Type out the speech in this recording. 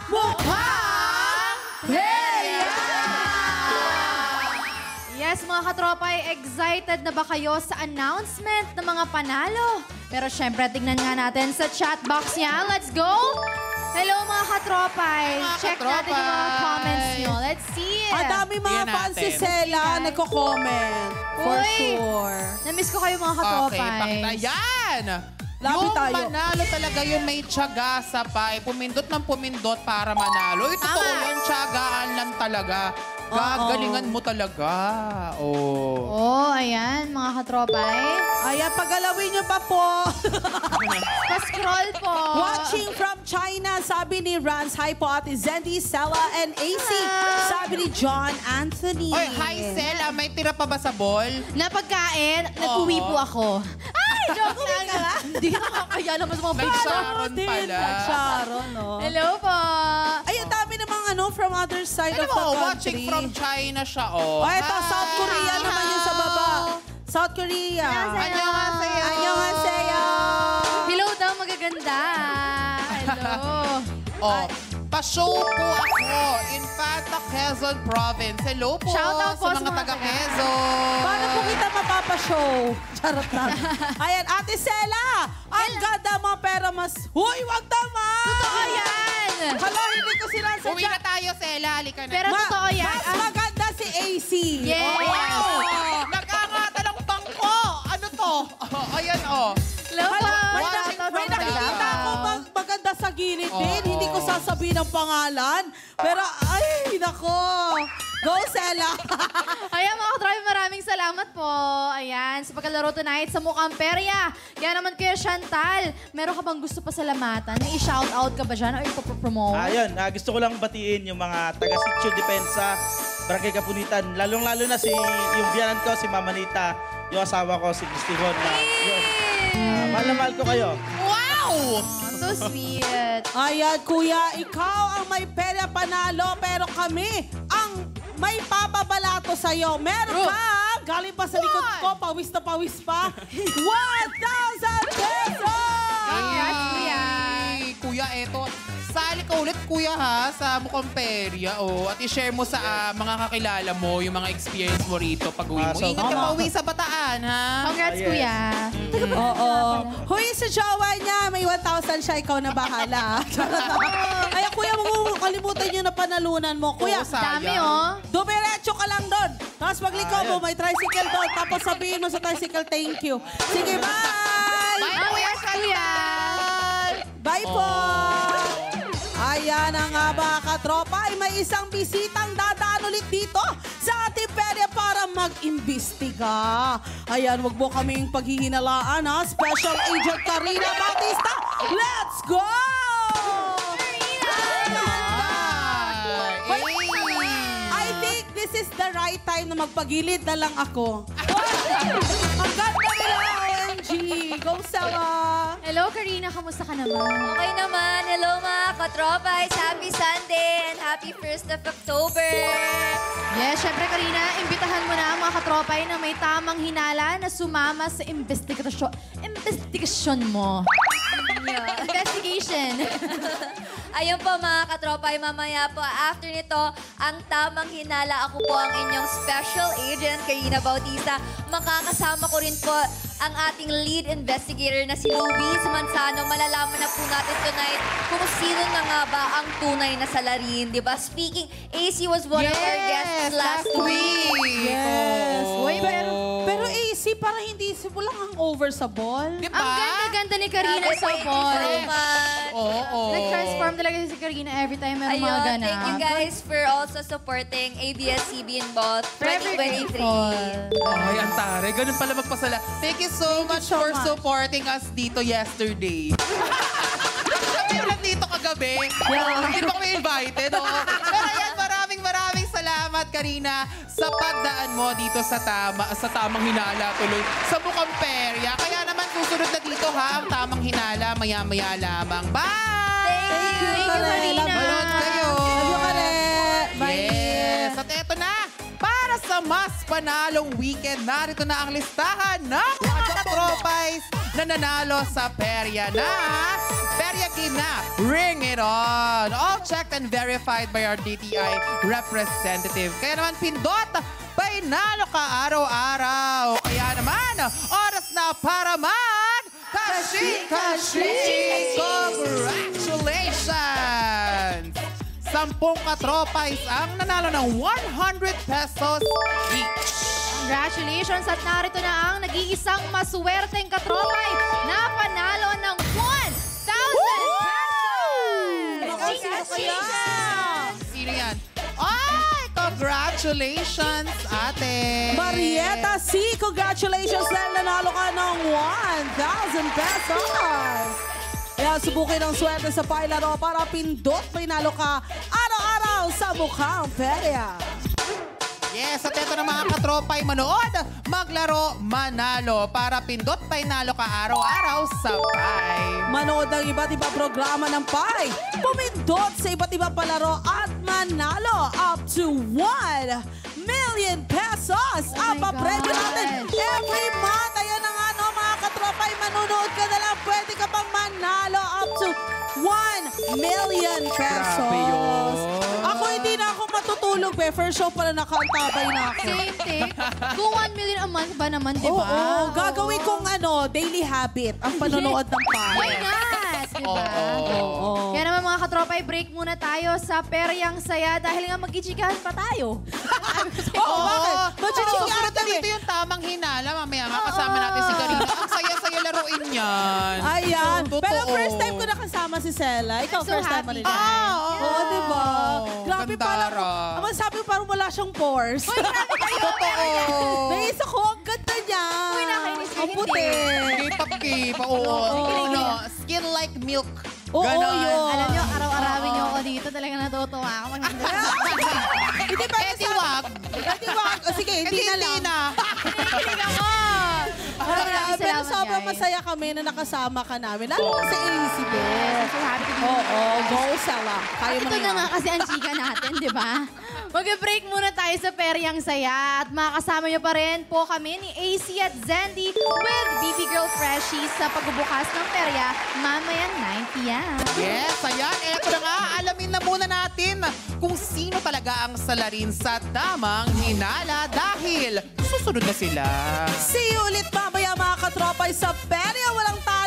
Mukhang Perya! Yes, mga katropay, excited na ba kayo sa announcement ng mga panalo? Pero syempre, tignan nga natin sa chat box niya. Let's go! Hello mga katropay. Check natin yung mga comments nyo. Let's see. Ang dami mga fans si Sela nagko-comment. For sure. Na-miss ko kayo mga katropay. Okay, pakita. Yan! Lapit tayo. Yung manalo talaga yun, may tiyaga sa pay. Pumindot ng pumindot para manalo. Ito totoo yan, tiyagaan lang talaga. Gagalingan mo talaga. Oh, ayan, mga katropay. Ayan, pagalawin niyo pa po. Pa-scroll po. Watching from China, sabi ni Rans. Hi po, Ate Zendy, Sela, and AC. Sabi ni John Anthony. Oy, hi, Sel. May tira pa ba sa ball? Na pagkain, nag-uwi po ako. Ay, joke lang. Hindi nakakaya naman sa mga Nag-Sharon pala. Nag-Sharon, no? Hello po. Ay, ang dami namang from other side of the country. Watching from China siya, Oh, ito, South Korea naman yung sa baba. South Korea. Annyeonghaseyo. Annyeonghaseyo. Hello daw, magaganda. Hello. Pa-show po ako in Fanta, Quezon Province. Hello po Shoutout po sa mga taga-Quezon. Paano po kita mapapashow? Charot lang. Ayan, Ate Sela. Ang ganda mo, pero mas... Huy, wag naman! Totoo yan! Hala, hindi ko sinasadya. Uwi na tayo, Sela. Halika na. Pero totoo yan. Mas maganda si AC. Yes! Wow! Nagkangata ng bangko! Ano to? Ayan, Hello po. May nakikita ako maganda sa gilid din. Hindi ko sasabihin ang pangalan. Pero, ay, nako. Go, Sela. Ayan mga katropa, maraming salamat po. Ayan, sa pagkalaro tonight sa Mukhang Perya. Kaya naman Kuya Chantal, meron ka bang gusto pa salamatan? May i-shoutout ka ba dyan o ipopromote? Ayun, gusto ko lang batiin yung mga taga-Sitio Depensa, Barangay Kapunitan. Lalong-lalo na yung biyanan ko, si Mama Nita, yung asawa ko, si Christine. Mahal na mahal ko kayo. Wow! So sweet. Ayan, Kuya, ikaw ang may pera panalo, pero kami ang may papabalato sa'yo. Meron ka, galing pa sa likod ko, pawis na pawis pa, 1,000 pesos! Congrats, Kuya. Kuya, eto. Sali ka ulit, Kuya, ha, sa Mukhang Perya. At i-share mo sa mga kakilala mo yung mga experience mo rito pag uwi mo. Ingat ka pa uwi sa Bataan, ha? Congrats, Kuya. Oo. Huy, sa jowa niya, may 1,000 siya, ikaw na bahala. Ay, Kuya, kalimutan niyo na panalunan mo. Kuya, Dami, dumiretso ka lang doon. Tapos pagliko mo, may tricycle doon. Tapos sabihin mo sa tricycle, thank you. Sige, bye! Bye, Kuya Chantal! Bye po! Ayan na nga mga katropa, ay may isang bisitang dadaan ulit dito sa ating perya para mag-imbestiga. Ayan, wag mo kaming paghihinalaan ha. Special Agent Karina Bautista, let's go! I think this is the right time na magpagilid na lang ako. Ang ganda nila, OMG! Go, Sela! Hello, Karina. Kamusta ka naman? Okay naman. Hello mga katropay. Happy Sunday and happy 1st of October. Yes, syempre, Karina, imbitahan mo na ang mga katropay na may tamang hinala na sumama sa investigasyon mo. Investigation. Ayun po mga katropay, mamaya po after nito, ang tamang hinala, ako po ang inyong special agent, Karina Bautista. Makakasama ko rin po ang ating lead investigator na si Luis Manzano. Malalaman na po natin tonight kung sino na nga ba ang tunay na salarin, di ba? Speaking, AC was one of our guests last week. Yes. Uy, Pero AC, parang hindi walang hangover sa ball. Diba? ang ganda-ganda ni Karina sa Thank you ball. so much. Oo. Nag-transform talaga si Karina every time meron mga Ayun, ganap. thank you guys for also supporting ABS-CBN Ball 2023. Ay, antare. Ganun pala magpasala. Thank you so much for supporting us dito yesterday. Kami lang dito kagabi. Hindi pa kami invited. Pero ayan, maraming salamat, Karina, sa pagdaan mo dito sa tamang hinala tuloy sa Mukhang Perya. Kaya naman susunod na dito ha, ang tamang hinala, maya-maya lamang. Bye! Thank you, Karina. Balot kayo. Love you, Kare. Bye. Yes. At eto na, para sa sa mas panalong weekend, narito na ang listahan ng mga katropais na nanalo sa perya na Perya Ginap. Ring it on! All checked and verified by our DTI representative. Kaya naman pindot, painalo ka araw-araw. Kaya naman, oras na para Kashi! Congratulations! 10 katropais ang nanalo ng 100 pesos each. Congratulations at narito na ang nag-iisang maswerteng katropay na panalo ng 1,000 pesos! Sino yan? Ay, congratulations, ate! Marieta C, congratulations dahil nanalo ka ng 1,000 pesos. Kaya subukin ang swerte sa pailaro para pindot pinalo ka araw-araw sa mukhang perya. Yes, at ito na mga katropay manood, maglaro, manalo. Para pindot painalo ka araw-araw sa Pai. Manood ng iba't ibang programa ng Pai. Pumindot sa iba't ibang palaro at manalo up to 1 million pesos. Ang papremyo natin every month. Ayan na nga no, mga katropay, manunood ka na lang. Pwede ka pang manalo up to 1 million pesos. Grabe yun. Ako hindi na ako matutulog. First show pala nakaantabay na ako. Same thing. Kung 1 million a month ba naman, di ba? Oo, gagawin kong daily habit ang panonood ng Why Pai. not? Di ba? Oo. Kaya naman mga katropay, break muna tayo sa Peryang Saya dahil nga mag-ichikahan pa tayo. Oo, bakit? Machichikahan Susunod na kami. dito yung tamang hinala. Mamaya nga kasama natin si Karina. Ang saya-saya laruin yan. Ayan. Totoo. Pero first time ko nakasama si Sela. Ikaw, I'm so first time mo happy. rin. Oo, di ba? Grabe parang, Gandara. ang sabi ko parang wala siyang pores. Totoo. Naisa ko, ang ganda niya. Uy, nakainis ka, Ang hindi. puti. K-pop. Oo. No, skin like milk. Oo, Ganon. yun. Alam niyo, araw-arawin niyo ako dito. Talagang natutuwa ako. Hindi pa Eh, di wag. Hindi wag. O, sige, hindi na lang. Kinikilig ako. Pero Salamat, sobrang guys. masaya kami na nakasama ka namin. Lalo na sa Elizabeth. So happy to be Oo, go Sela. Kaya mo Ito na yan. nga kasi ang chika natin, di ba? Mag-break muna tayo sa Peryang Saya at makakasama niyo pa rin po kami ni AC at Zandy with BB Girl Freshies sa pagbubukas ng perya mamayang 9 p.m. Yes, ayan. Eto na nga, alamin na muna natin kung sino talaga ang salarin sa tamang hinala dahil susunod na sila. See you ulit mamaya mga katropay sa Perya Walang Tayo.